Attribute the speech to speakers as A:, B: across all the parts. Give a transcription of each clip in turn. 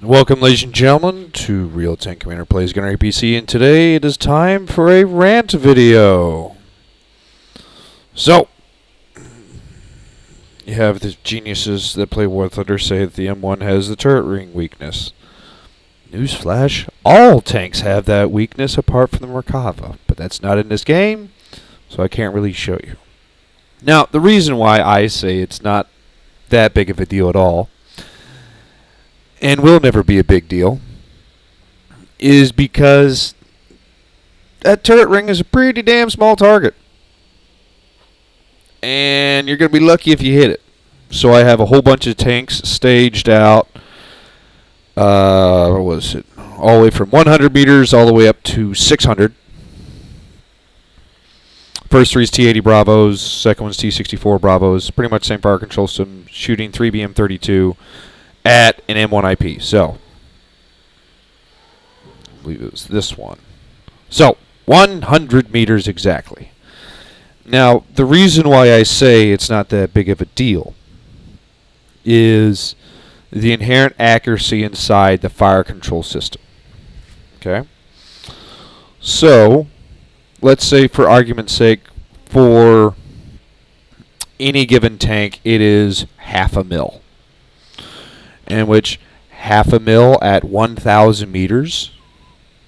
A: Welcome, ladies and gentlemen, to Real Tank Commander Plays Gunner APC, and today it is time for a rant video. So, you have the geniuses that play War Thunder say that the M1 has the turret ring weakness. Newsflash, all tanks have that weakness apart from the Merkava, but that's not in this game, so I can't really show you. Now, the reason why I say it's not that big of a deal at all, and will never be a big deal, is because that turret ring is a pretty damn small target. And you're going to be lucky if you hit it. So I have a whole bunch of tanks staged out, what was it, all the way from 100 meters all the way up to 600. First three is T-80 Bravos, second one's T-64 Bravos, pretty much same fire control system, shooting 3BM32 at an M1 IP. So, I believe it was this one. So, 100 meters exactly. Now, the reason why I say it's not that big of a deal is the inherent accuracy inside the fire control system. Okay? So, let's say for argument's sake, for any given tank, it is half a mil. In which half a mil at 1,000 meters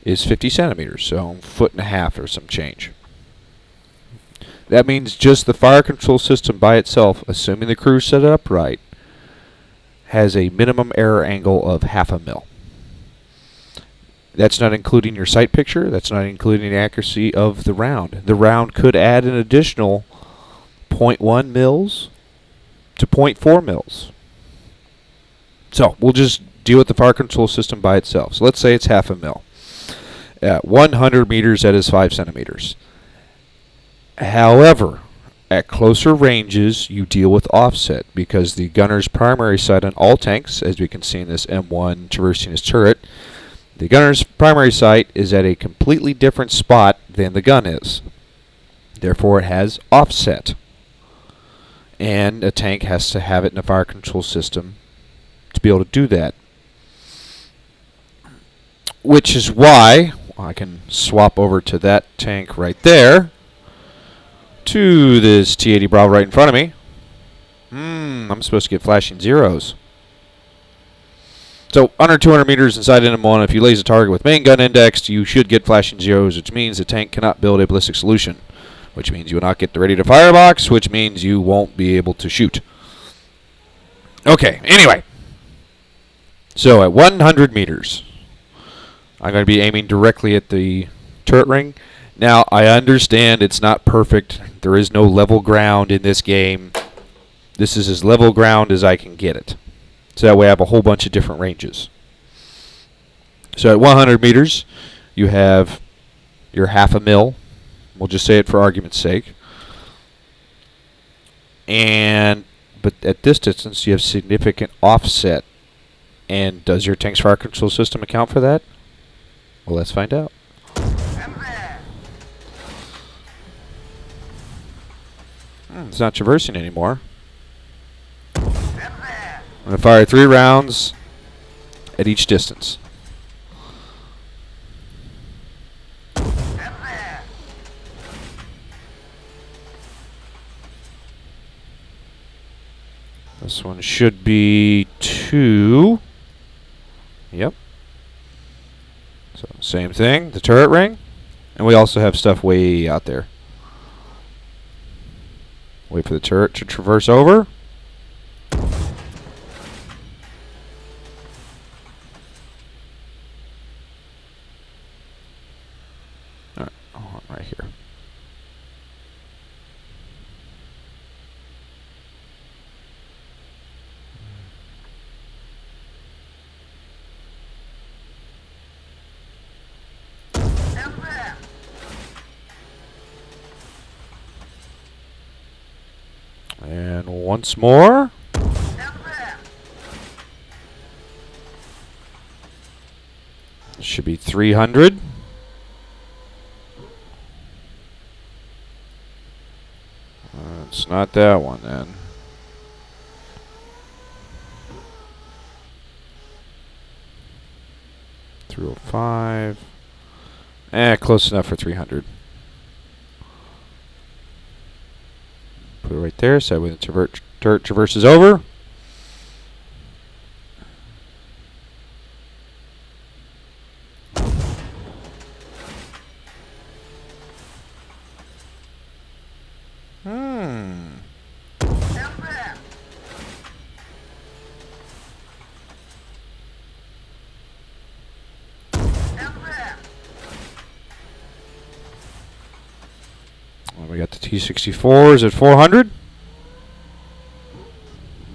A: is 50 centimeters, so a foot and a half or some change. That means just the fire control system by itself, assuming the crew set it up right, has a minimum error angle of half a mil. That's not including your sight picture. That's not including the accuracy of the round. The round could add an additional 0.1 mils to 0.4 mils. So, we'll just deal with the fire control system by itself. So, let's say it's half a mil. At 100 meters, that is 5 centimeters. However, at closer ranges, you deal with offset because the gunner's primary sight on all tanks, as we can see in this M1 traversing his turret, the gunner's primary sight is at a completely different spot than the gun is. Therefore, it has offset. And a tank has to have it in a fire control system to be able to do that. Which is why I can swap over to that tank right there, to this T-80 Bravo right in front of me. I'm supposed to get flashing zeros. So, under 200 meters inside NM1, if you laser a target with main gun indexed, you should get flashing zeros, which means the tank cannot build a ballistic solution, which means you will not get the ready to fire box, which means you won't be able to shoot. Okay, anyway. So, at 100 meters, I'm going to be aiming directly at the turret ring. Now, I understand it's not perfect. There is no level ground in this game. This is as level ground as I can get it. So that way I have a whole bunch of different ranges. So at 100 meters, you have your half a mil. We'll just say it for argument's sake. But at this distance, you have significant offset. And does your tank's fire control system account for that? Well, let's find out. It's not traversing anymore. I'm going to fire 3 rounds at each distance. This one should be 2. Yep. So, same thing, the turret ring. And we also have stuff way out there. Wait for the turret to traverse over. Alright, right here. And once more. Should be 300. It's not that one then. 205. Close enough for 300. Put it right there, so when the turret traverses over. We got the T-64s at 400.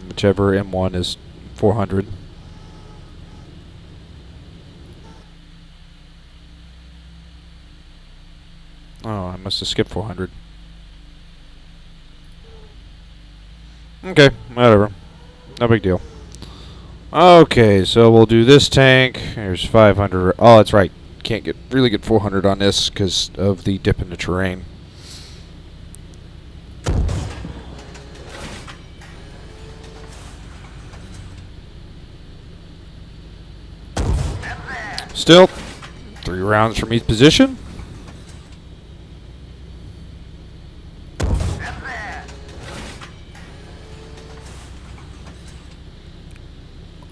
A: Whichever M1 is 400. Oh, I must have skipped 400. Okay, whatever. No big deal. Okay, so we'll do this tank. Here's 500. Oh, that's right. Can't really get 400 on this because of the dip in the terrain. Still, 3 rounds from each position.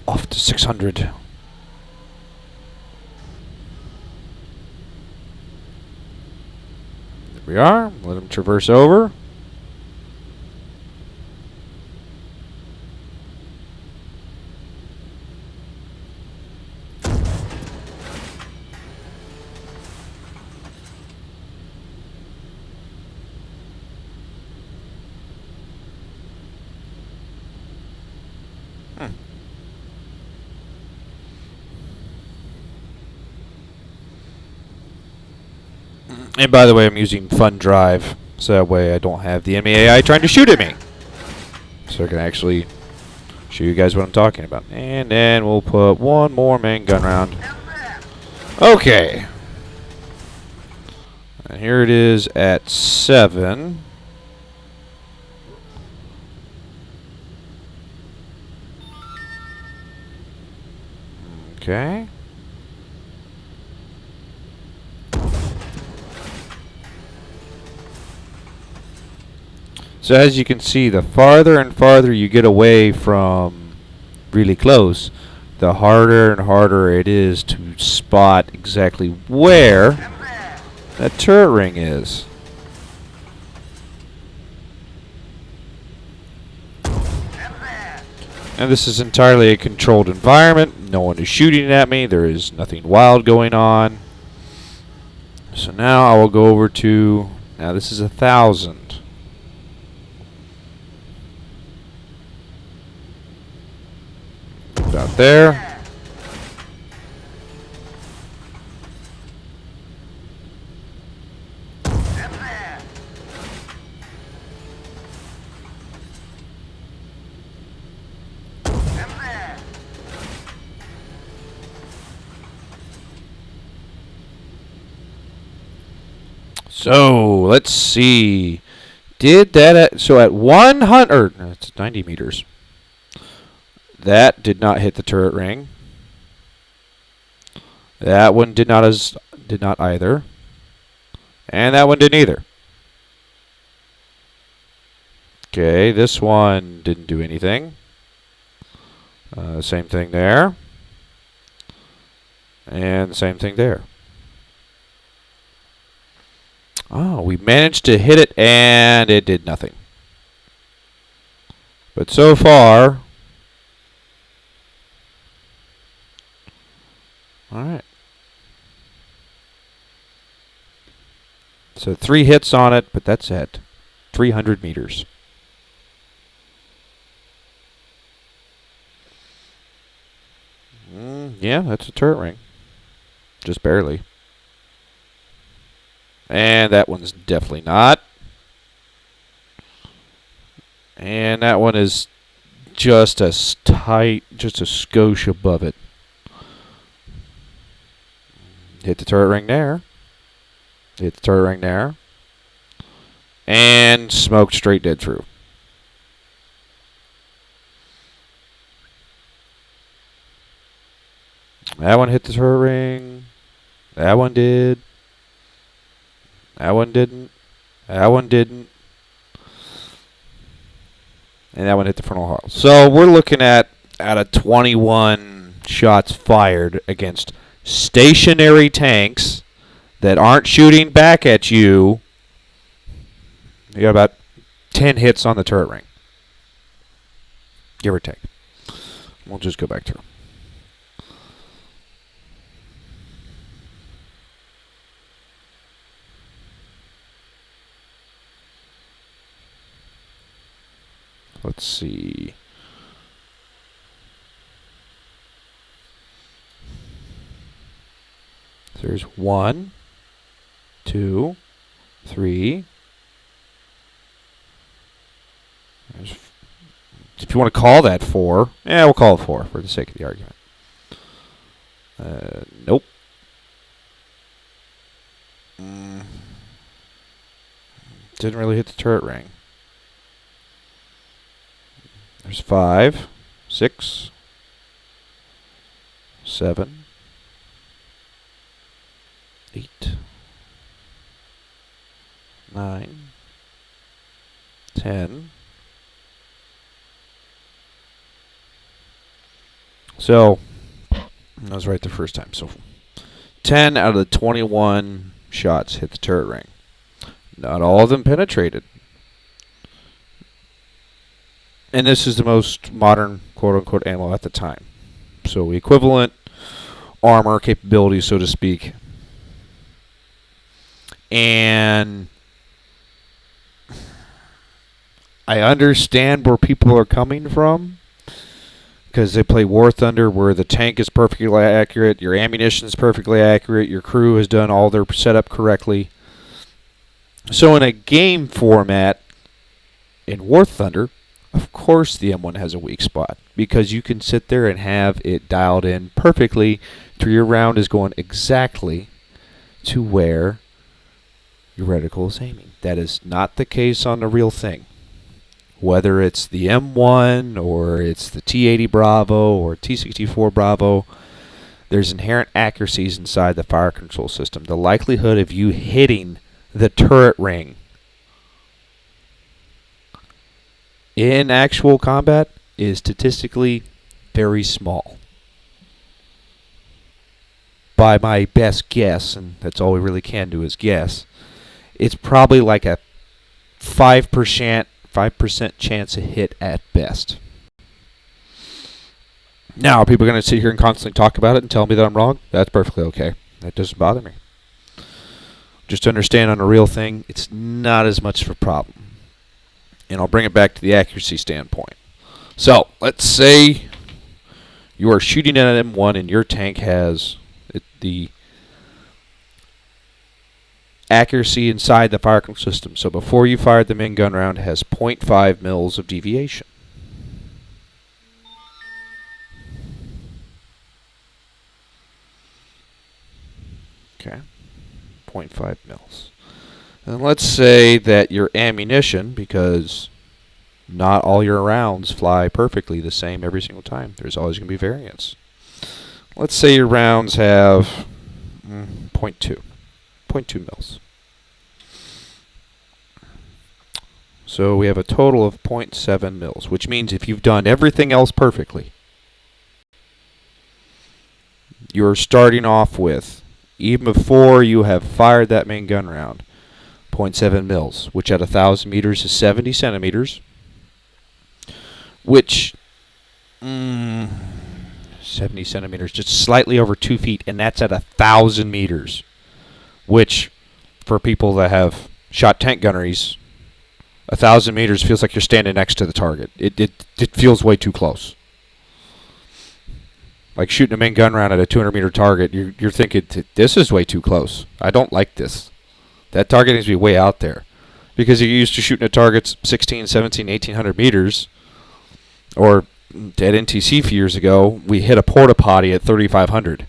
A: Off to 600. There we are. Let him traverse over. And by the way, I'm using Fun Drive, so that way I don't have the enemy AI trying to shoot at me. So I can actually show you guys what I'm talking about. And then we'll put one more main gun round. Okay. And here it is at 7. Okay. So as you can see, the farther and farther you get away from really close, the harder and harder it is to spot exactly where that turret ring is. And this is entirely a controlled environment. No one is shooting at me. There is nothing wild going on. So now I will go over to, now this is 1,000. Out there. So let's see. Did that so at 100? No, it's 90 meters. That did not hit the turret ring. That one did not either. And that one didn't either. Okay, this one didn't do anything. Same thing there. And same thing there. Oh, we managed to hit it and it did nothing. But so far, alright. So 3 hits on it, but that's at 300 meters. Yeah, that's a turret ring. Just barely. And that one's definitely not. And that one is just a tight, just a skosh above it. Hit the turret ring there. Hit the turret ring there. And smoked straight dead through. That one hit the turret ring. That one did. That one didn't. That one didn't. And that one hit the frontal hull. So we're looking at out of 21 shots fired against stationary tanks that aren't shooting back at you. You got about 10 hits on the turret ring. Give or take. We'll just go back through. Let's see. There's 1, 2, 3. There's, if you want to call that 4, yeah, we'll call it 4 for the sake of the argument. Nope. Didn't really hit the turret ring. There's 5, 6, 7, 8, 9, 10. So, I was right the first time. So, 10 out of the 21 shots hit the turret ring. Not all of them penetrated. And this is the most modern, quote-unquote, ammo at the time. So equivalent armor capability, so to speak. And I understand where people are coming from, because they play War Thunder where the tank is perfectly accurate, your ammunition is perfectly accurate, your crew has done all their setup correctly. So in a game format, in War Thunder, of course the M1 has a weak spot, because you can sit there and have it dialed in perfectly to your round is going exactly to where your reticle is aiming. That is not the case on the real thing. Whether it's the M1 or it's the T80 Bravo or T64 Bravo, there's inherent accuracies inside the fire control system. The likelihood of you hitting the turret ring in actual combat is statistically very small. By my best guess, and that's all we really can do is guess, it's probably like a 5% chance of hit at best. Now, people are going to sit here and constantly talk about it and tell me that I'm wrong. That's perfectly okay. That doesn't bother me. Just understand on a real thing, it's not as much of a problem. And I'll bring it back to the accuracy standpoint. So, let's say you are shooting at an M1 and your tank has the accuracy inside the fire control system. So before you fired the main gun round, it has 0.5 mils of deviation. Okay, 0.5 mils. And let's say that your ammunition, because not all your rounds fly perfectly the same every single time. There's always going to be variance. Let's say your rounds have 0.2 mils. So we have a total of 0.7 mils, which means if you've done everything else perfectly, you're starting off with, even before you have fired that main gun round, 0.7 mils, which at 1,000 meters is 70 centimeters, which 70 centimeters, just slightly over 2 feet, and that's at 1,000 meters, which for people that have shot tank gunneries, 1,000 meters feels like you're standing next to the target. It feels way too close. Like shooting a main gun round at a 200-meter target, you're thinking, this is way too close. I don't like this. That target needs to be way out there. Because you're used to shooting at targets 16, 17, 1,800 meters, or at NTC a few years ago, we hit a porta potty at 3,500.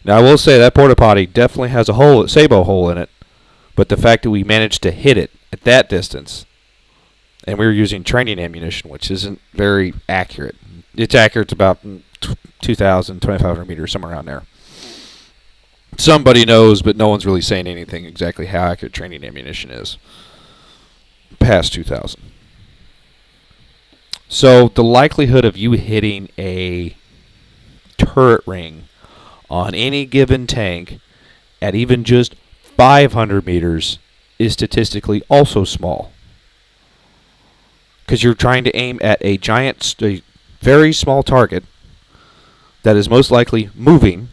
A: Now I will say that porta potty definitely has a hole, a sabot hole in it, but the fact that we managed to hit it at that distance, and we were using training ammunition, which isn't very accurate. It's accurate to about 2,000, 2,500 meters, somewhere around there. Somebody knows, but no one's really saying anything exactly how accurate training ammunition is past 2,000. So the likelihood of you hitting a turret ring on any given tank at even just 500 meters is statistically also small. Because you're trying to aim at a very small target that is most likely moving,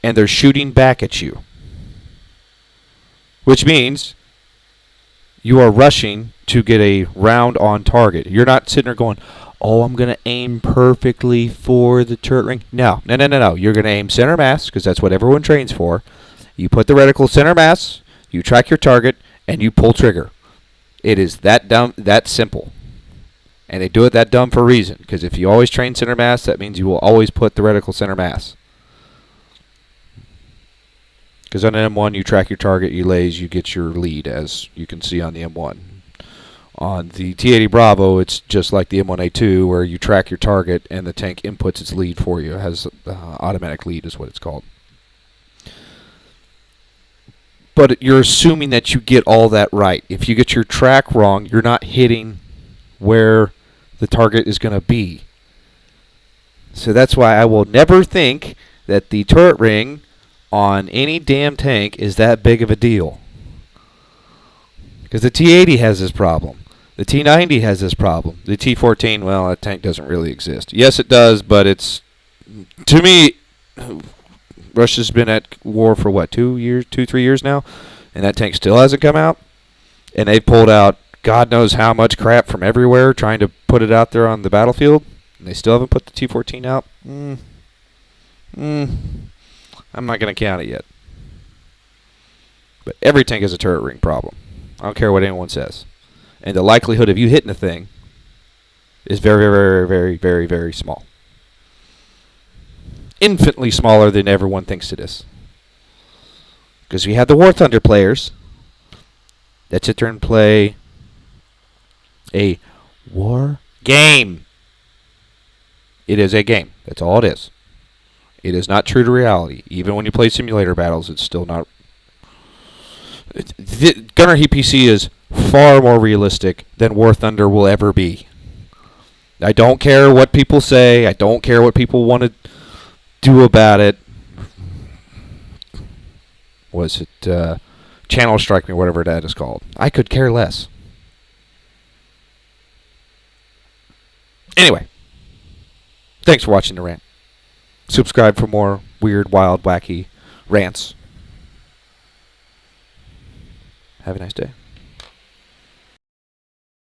A: and they're shooting back at you. Which means you are rushing to get a round on target. You're not sitting there going, oh, I'm going to aim perfectly for the turret ring. No. You're going to aim center mass, because that's what everyone trains for. You put the reticle center mass, you track your target, and you pull trigger. It is that simple. And they do it that dumb for a reason, because if you always train center mass, that means you will always put the reticle center mass. Because on an M1, you track your target, you lays, you get your lead, as you can see on the M1. On the T-80 Bravo, it's just like the M1A2, where you track your target and the tank inputs its lead for you. It has automatic lead is what it's called. But you're assuming that you get all that right. If you get your track wrong, you're not hitting where the target is going to be. So that's why I will never think that the turret ring on any damn tank is that big of a deal. Because the T-80 has this problem. The T-90 has this problem. The T-14, well, that tank doesn't really exist. Yes, it does, but it's, to me, Russia's been at war for what, 3 years now? And that tank still hasn't come out? And they've pulled out God knows how much crap from everywhere trying to put it out there on the battlefield, and they still haven't put the T-14 out? I'm not going to count it yet. But every tank has a turret ring problem. I don't care what anyone says. And the likelihood of you hitting a thing is very, very, very, very, very small. Infinitely smaller than everyone thinks it is. Because we have the War Thunder players that sit there and play a war game. It is a game. That's all it is. It is not true to reality. Even when you play simulator battles, it's still not. Gunner Heat PC is far more realistic than War Thunder will ever be. I don't care what people say. I don't care what people want to do about it. Was it Channel Strike Me, whatever that is called? I could care less. Anyway, thanks for watching the rant. Subscribe for more weird, wild, wacky rants. Have a nice day.